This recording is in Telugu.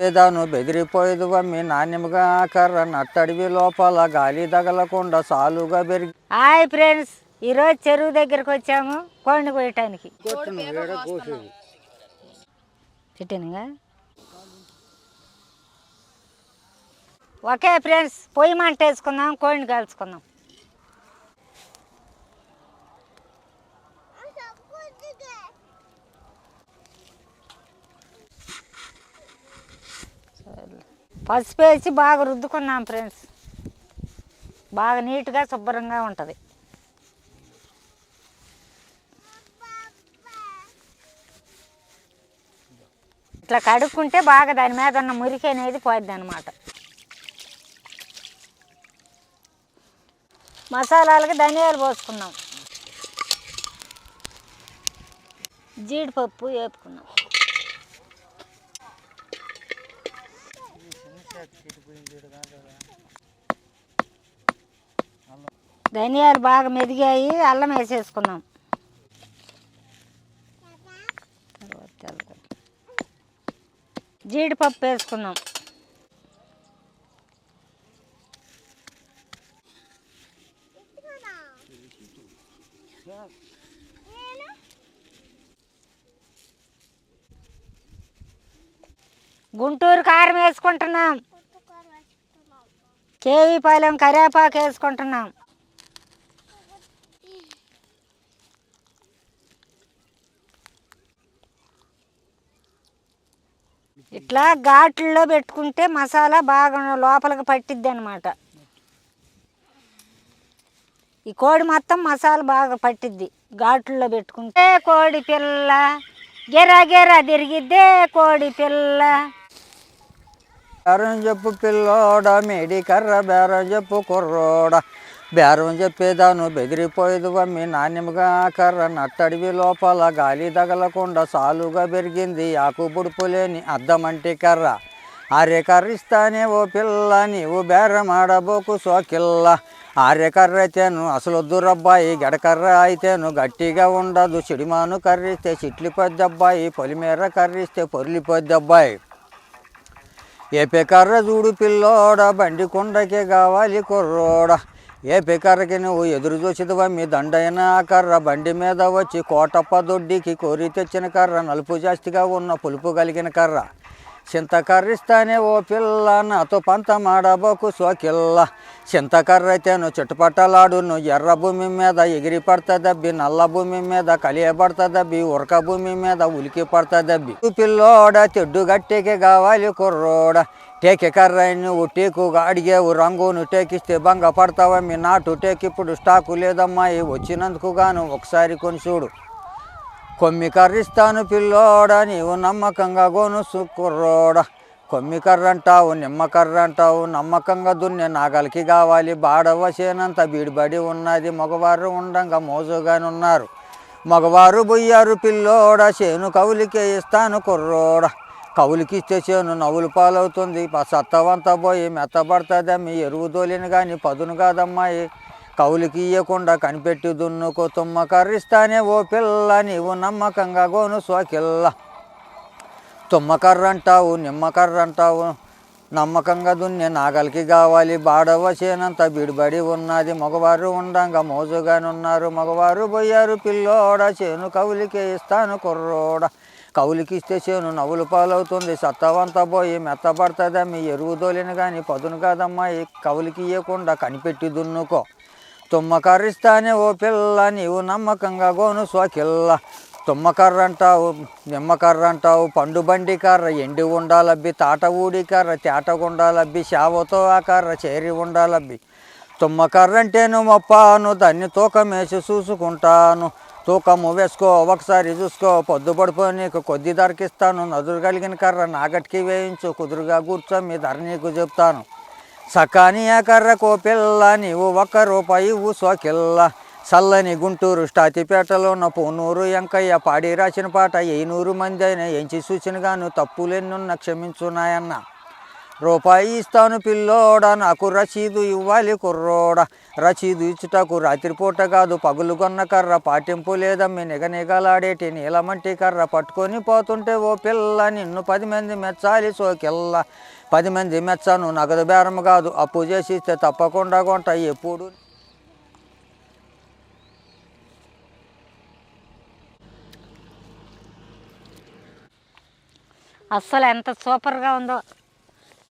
దాను బెదిరిపోయేది వమ్మి నాణ్యముగా కర్ర నట్టడివి లోపల గాలి తగలకుండా సాలుగా పెరిగి. హాయ్ ఫ్రెండ్స్, ఈరోజు చెరువు దగ్గరకు వచ్చాము కోడిని కోయటానికి. చిట్టనుగా ఓకే ఫ్రెండ్స్, పొయ్యి మంట వేసుకుందాం, కోడిని కాల్చుకుందాం. పసుపు వేసి బాగా రుద్దుకున్నాం ఫ్రెండ్స్, బాగా నీట్గా శుభ్రంగా ఉంటుంది. ఇట్లా కడుక్కుంటే బాగా దాని మీద ఉన్న మురికి అనేది పోద్ది అన్నమాట. మసాలాలకి ధనియాలు పోసుకున్నాం, జీడిపప్పు వేపుకున్నాం, ధనియాలు బాగా మెదిగాయి, అల్లం వేసేసుకున్నాం. జీడిపప్పు వేసుకున్నాం, గుంటూరు కారం వేసుకుంటున్నాం, కేవీపాలెం కరివేపాకు వేసుకుంటున్నాం. ఇట్లా ఘాట్లలో పెట్టుకుంటే మసాలా బాగా లోపలికి పట్టిద్ది అన్నమాట. ఈ కోడి మొత్తం మసాలా బాగా పట్టిద్ది ఘాట్లలో పెట్టుకుంటే. కోడి పిల్ల గిరా గిరా తిరిగిద్దే కోడి పిల్ల. బేరం చెప్పు పిల్లోడ మేడి కర్ర బేరం చెప్పు కుర్రోడ, బేరం చెప్పేదాను బెదిరిపోయేది వమ్మి నాణ్యముగా కర్ర నట్టడివి లోపల గాలి తగలకుండా సాలుగా పెరిగింది ఆకు బుడుపు లేని అద్దమంటి కర్ర. ఆర్య కర్రిస్తానే ఓ పిల్ల నీవు బేరం ఆడబోకు సోకిల్ల, ఆర్య కర్ర అయితేను అసలొద్దు రబ్బాయి, గడకర్ర అయితేను గట్టిగా ఉండదు, చిడిమాను కర్రిస్తే చిట్లిపోద్ది అబ్బాయి, పొలిమేర కర్రిస్తే పొరిలిపోద్ది అబ్బాయి. ఏపే కర్ర చూడు పిల్లోడ బండి కొండకే కావాలి కుర్రోడ, ఏపే కర్రకి నువ్వు ఎదురు చూసిదివమ్మి దండైన కర్ర బండి మీద వచ్చి కోటప్ప దొడ్డికి కోరి తెచ్చిన కర్ర, నలుపు జాస్తిగా ఉన్న పులుపు కలిగిన కర్ర. చింత కర్రిస్తానే ఓ పిల్ల నాతో పంతమాడబోకు సోకిల్ల, చింత కర్ర అయితేను చుట్టుపట్టలాడును ఎర్ర భూమి మీద ఎగిరి పడుతుందబ్బి, నల్ల భూమి మీద కలియబడుతుందబ్బి, ఉరక భూమి మీద ఉలికి పడుతుందబ్బి. పిల్లోడ తెడ్డు గట్టెకి కావాలి కుర్రోడ, టేకి కర్ర నువ్వు టేకుగా అడిగేవు రంగును టేకిస్తే భంగ పడతావమ్మి, నాటు టేకి ఇప్పుడు స్టాకు లేదమ్మాయి, వచ్చినందుకు గాను ఒకసారి కొని చూడు. కొమ్మి కర్రిస్తాను పిల్లోడ నీవు నమ్మకంగా గోను కుర్రోడ, కొమ్మి కర్ర అంటావు నిమ్మ కర్ర అంటావు, నమ్మకంగా దున్నే నాగలికి కావాలి బాడవ చేనంత బీడిబడి ఉన్నది, మగవారు ఉండంగా మోజుగానున్నారు, మగవారు బొయ్యారు పిల్లోడ, చేను కవులికే ఇస్తాను కుర్రోడ, కవులికిస్తే చేను నవ్వులు పాలవుతుంది, సత్తవంతా పోయి మెత్తబడుతుందమ్మి, ఎరువు దోలిని కానీ పదును కాదమ్మాయి, కవులికి ఇయ్యకుండా కనిపెట్టి దున్నుకో. తుమ్మ కర్రిస్తానే ఓ పిల్ల నీవు నమ్మకంగా గోను సోకిల్ల, తుమ్మ కర్ర అంటావు నిమ్మ కర్ర అంటావు, నమ్మకంగా దున్నే నాగలికి కావాలి బాడవ చేనంత బిడిబడి ఉన్నది, మగవారు ఉండంగా మోజుగానున్నారు, మగవారు పోయారు పిల్లోడ, చేను కవులికే ఇస్తాను కుర్రోడ, కవులికి ఇస్తే చేను నవ్వులు పాలవుతుంది, సత్తవంతా పోయి మెత్తబడుతుందమ్మి, ఎరువు దోలిని కానీ పదును కాదమ్మాయి, కవులికి ఇవ్వకుండా కనిపెట్టి దున్నుకో. తుమ్మ కర్రిస్తానే ఓ పిల్ల నీవు నమ్మకంగా గోను సోకిల్ల, తుమ్మ కర్ర అంటావు నిమ్మ కర్ర అంటావు, పండు బండి కర్ర ఎండి ఉండాలబ్బి, తాట ఊడి కర్ర తేటగుండాలబ్బి, శావతో ఆ కర్ర చేరి ఉండాలబ్బి. తుమ్మ కర్ర అంటేను మొప్పాను దాన్ని తూకమేసి చూసుకుంటాను, తూకము వేసుకో ఒకసారి చూసుకో, పొద్దుపడిపో నీకు కొద్ది ధరకిస్తాను, నదురు కలిగిన కర్ర నాగటికి వేయించు కుదురుగా కూర్చో మీ ధర నీకు చెప్తాను. సకాని ఆ కర్రకు పిల్ల నీవు ₹1 సోకిల్ల, చల్లని గుంటూరు స్టాతిపేటలో ఉన్న పూనూరు ఎంకయ్య పాడి రాసిన పాట 700 మంది అయినా ఎంచి చూసినగాను తప్పులెన్నున్న క్షమించున్నాయన్న, రూపాయి ఇస్తాను పిల్లోడా నాకు రసీదు ఇవ్వాలి కుర్రోడా రసీదు ఇచ్చుటకు రాత్రిపూట కాదు పగులు కొన్న కర్ర పాటింపు లేదమ్మి నిగనిగలాడేటి నీలమంటి కర్ర పట్టుకొని పోతుంటే ఓ పిల్ల నిన్ను 10 మంది మెచ్చాలి సోకిల్ల 10 మంది మెచ్చను నగదు బేరం కాదు అప్పు చేసి ఇస్తే తప్పకుండా కొంట ఎప్పుడు. అస్సలు ఎంత సూపర్గా ఉందో.